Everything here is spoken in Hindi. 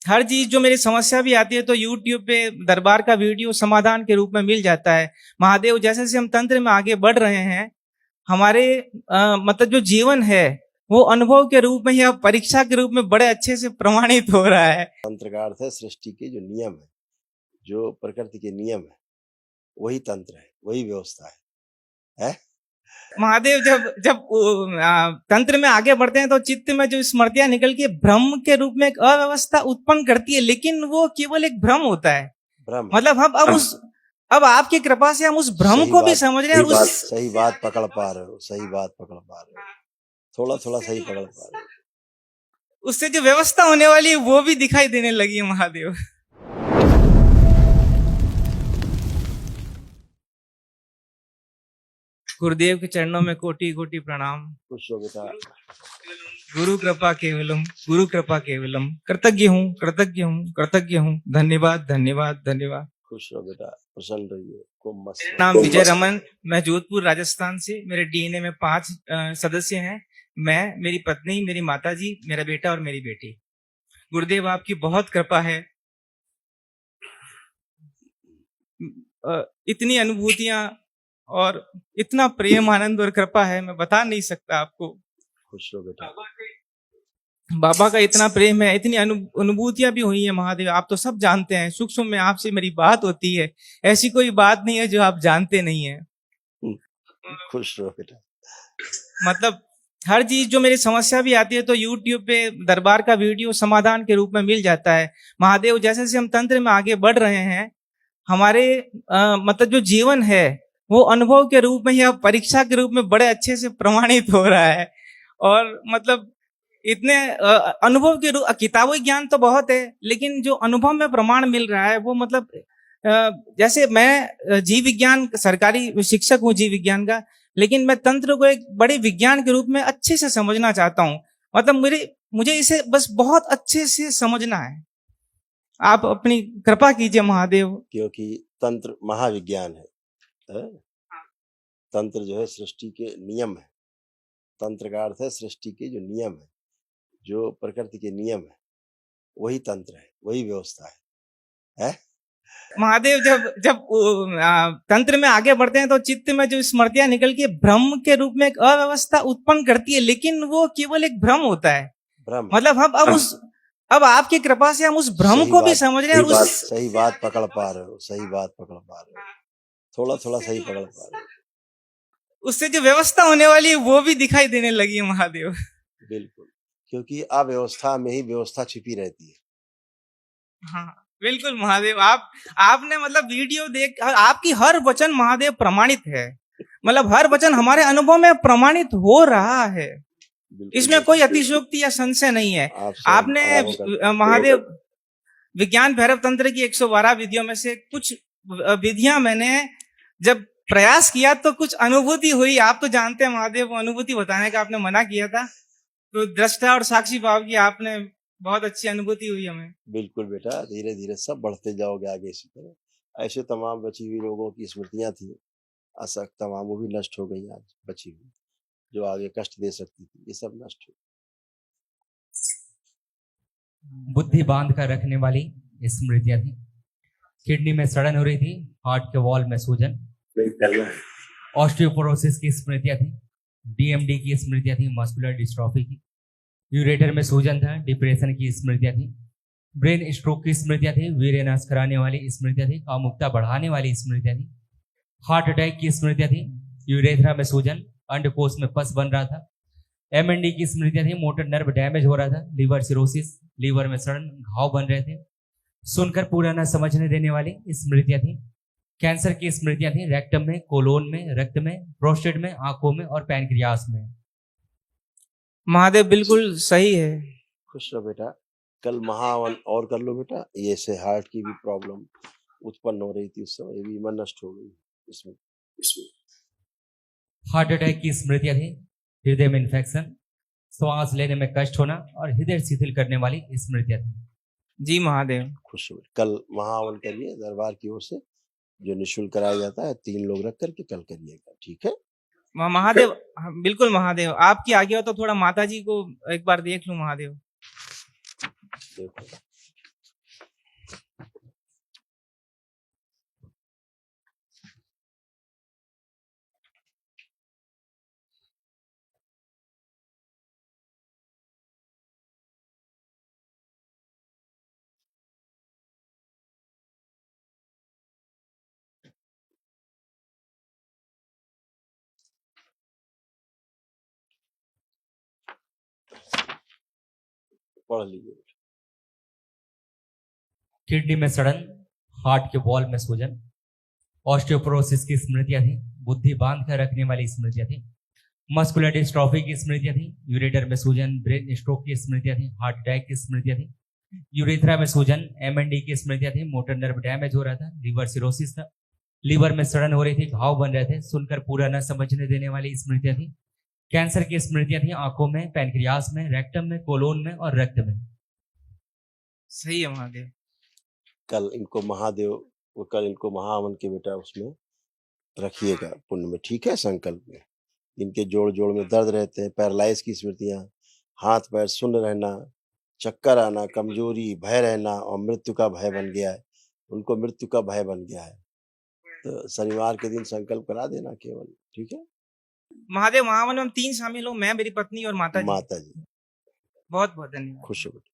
हर चीज जो मेरी समस्या भी आती है तो यूट्यूब पे दरबार का वीडियो समाधान के रूप में मिल जाता है। महादेव, जैसे जैसे हम तंत्र में आगे बढ़ रहे हैं, हमारे मतलब जो जीवन है वो अनुभव के रूप में या परीक्षा के रूप में बड़े अच्छे से प्रमाणित हो रहा है। तंत्र का अर्थ है सृष्टि के जो नियम है, जो प्रकृति के नियम है, वही तंत्र है, वही व्यवस्था है? महादेव, जब जब तंत्र में आगे बढ़ते हैं तो चित्त में जो स्मृतियां निकल के भ्रम के रूप में एक अव्यवस्था उत्पन्न करती है, लेकिन वो केवल एक भ्रम होता है। भ्रम। मतलब हम अब आपकी कृपा से हम उस भ्रम को भी समझ रहे हैं। सही बात पकड़ पा रहे हो, सही बात पकड़ पा रहे हो, थोड़ा थोड़ा सही पकड़ पा रहे हो। उससे जो व्यवस्था होने वाली है वो भी दिखाई देने लगी है महादेव। गुरुदेव के चरणों में कोटि कोटि प्रणाम। खुश हो बेटा। गुरु कृपा केवलम, गुरु कृपा केवलम। कृतज्ञ हूँ, कृतज्ञ हूँ, कृतज्ञ हूँ। धन्यवाद, धन्यवाद, धन्यवाद। खुश हो बेटा, प्रसन्न रहिए। खूब मस्त। नाम विजय रमन, मैं जोधपुर राजस्थान से। मेरे डीएनए में 5 सदस्य हैं। मैं, मेरी पत्नी, मेरी माताजी, मेरा बेटा और मेरी बेटी। गुरुदेव आपकी बहुत कृपा है। इतनी अनुभूतियां और इतना प्रेम, आनंद और कृपा है, मैं बता नहीं सकता आपको। खुश हो बेटा। बाबा का इतना प्रेम है, इतनी अनुभूतियां भी हुई है महादेव। आप तो सब जानते हैं, सूक्ष्म में आपसे मेरी बात होती है, ऐसी कोई बात नहीं है जो आप जानते नहीं है। खुश रहो बेटा। मतलब हर चीज जो मेरी समस्या भी आती है तो यूट्यूब पे दरबार का वीडियो समाधान के रूप में मिल जाता है। महादेव, जैसे जैसे हम तंत्र में आगे बढ़ रहे हैं, हमारे मतलब जो जीवन है वो अनुभव के रूप में या परीक्षा के रूप में बड़े अच्छे से प्रमाणित हो रहा है। और मतलब इतने अनुभव के रूप, किताबी ज्ञान तो बहुत है, लेकिन जो अनुभव में प्रमाण मिल रहा है वो मतलब जैसे मैं जीव विज्ञान सरकारी शिक्षक हूँ जीव विज्ञान का, लेकिन मैं तंत्र को एक बड़े विज्ञान के रूप में अच्छे से समझना चाहता हूँ। मतलब मुझे इसे बस बहुत अच्छे से समझना है। आप अपनी कृपा कीजिए महादेव। क्योंकि तंत्र महाविज्ञान है? तंत्र जो है सृष्टि के नियम है। तंत्र का अर्थ है सृष्टि के जो नियम है, जो प्रकृति के नियम है, वही तंत्र है, वही व्यवस्था है? महादेव, जब जब तंत्र में आगे बढ़ते हैं तो चित्त में जो स्मृतियां निकल के भ्रम के रूप में एक अव्यवस्था उत्पन्न करती है, लेकिन वो केवल एक भ्रम होता है। भ्रम। मतलब हम अब आपकी कृपा से हम उस भ्रम को भी समझ रहे हैं। सही बात पकड़ पा रहे हो, सही बात पकड़ पा रहे हो, थोड़ा थोड़ा सही पकड़ पा रहे हो। उससे जो व्यवस्था होने वाली है वो भी दिखाई देने लगी है महादेव। बिल्कुल, क्योंकि अव्यवस्था में ही व्यवस्था छिपी रहती है। हाँ बिल्कुल महादेव, आपने मतलब वीडियो देख, आपकी हर वचन महादेव प्रमाणित है। मतलब हर वचन हमारे अनुभव में प्रमाणित हो रहा है, इसमें कोई अतिशयोक्ति या संशय नहीं है। आपने महादेव विज्ञान भैरव तंत्र की 112 विधियों में से कुछ विधियां मैंने जब प्रयास किया तो कुछ अनुभूति हुई। आप तो जानते हैं महादेव, वो अनुभूति बताने का आपने मना किया था, तो दृष्टा और साक्षी भाव की आपने बहुत अच्छी अनुभूति हुई हमें। बिल्कुल बेटा, धीरे धीरे सब बढ़ते जाओगे आगे इसी तरह। ऐसे तमाम बची हुई लोगों की स्मृतियां थी, असक तमाम वो भी नष्ट हो गई। आज बची हुई जो आगे कष्ट दे सकती थी, ये सब नष्ट हो। बुद्धि बांध कर रखने वाली स्मृतियां थी। किडनी में सड़न हो रही थी, हार्ट के वॉल में सूजन, ऑस्टियोपोरोसिस की स्मृतियां थी, डीएमडी की स्मृतियां थी, मस्कुलर डिस्ट्रॉफी की, यूरेटर में सूजन था, डिप्रेशन की स्मृतियां थी, ब्रेन स्ट्रोक की स्मृतियां थी, वीर्य नाश कराने वाली स्मृतियां थी, कामुकता बढ़ाने वाली स्मृतियां थी, हार्ट अटैक की स्मृतियां थी, यूरेथ्रा में सूजन, अंडकोश में पस बन रहा था, एमएनडी की स्मृतियां थी, मोटर नर्व डैमेज हो रहा था, लीवर सिरोसिस, लीवर में सड़न, घाव बन रहे थे, सुनकर पूरा न समझने देने वाली स्मृतियां थी, कैंसर की स्मृतियां थी, रेक्टम में, कोलोन में, रक्त में, प्रोस्टेट में, आंखों में और पैनक्रियास में। महादेव बिल्कुल सही है। खुश रहो बेटा। कल महावन और कर लो बेटा। ये से हार्ट की भी प्रॉब्लम उत्पन्न हो रही थी उस समय, ये भी मन नष्ट हो गई इसमें। हार्ट अटैक की स्मृतियां थी, हृदय में इन्फेक्शन, श्वास लेने में कष्ट होना और हृदय शिथिल करने वाली स्मृतियां थी। जी महादेव। खुश हो। कल महावन करिए दरबार की ओर से, जो निःशुल्क कराया जाता है, 3 लोग रख करके कल करिएगा, ठीक है महादेव? बिल्कुल महादेव, आपकी आज्ञा हो तो थोड़ा माताजी को एक बार देख लूं महादेव। देखो पढ़ लीजिए। किडनी में सड़न, हार्ट के वॉल में सूजन, ऑस्टियोपोरोसिस की स्मृतियां थी, बुद्धि बांध कर रखने वाली स्मृतियां थी, मस्कुलर डिस्ट्रॉफी की स्मृतियां थी, यूरेटर में सूजन, ब्रेन स्ट्रोक की स्मृतियां थी, हार्ट अटैक की स्मृतियां थी, यूरेथ्रा में सूजन, एमएनडी की स्मृतियां थी, मोटर नर्व डैमेज हो रहा था, लिवर सिरोसिस था, लीवर में सड़न हो रही थी, घाव बन रहे थे, सुनकर पूरा न समझने देने वाली स्मृतियां थी, कैंसर की स्मृतियां थी, आंखों में, पैनक्रियास में, रेक्टम में, कोलोन में और रक्त में। सही है महादेव। कल इनको महाहवन के बेटा उसमें रखिएगा पुण्य में, ठीक है, संकल्प में। इनके जोड़ जोड़ में दर्द रहते हैं, पैरालाइज की स्मृतियां, हाथ पैर सुन्न रहना, चक्कर आना, कमजोरी, भय रहना और मृत्यु का भय बन गया है, उनको मृत्यु का भय बन गया है। तो शनिवार के दिन संकल्प करा देना केवल, ठीक है। महादेव महावन में हम 3 शामिल हो, मैं, मेरी पत्नी और माता जी। माता जी बहुत बहुत धन्यवाद। खुश हो बेटा।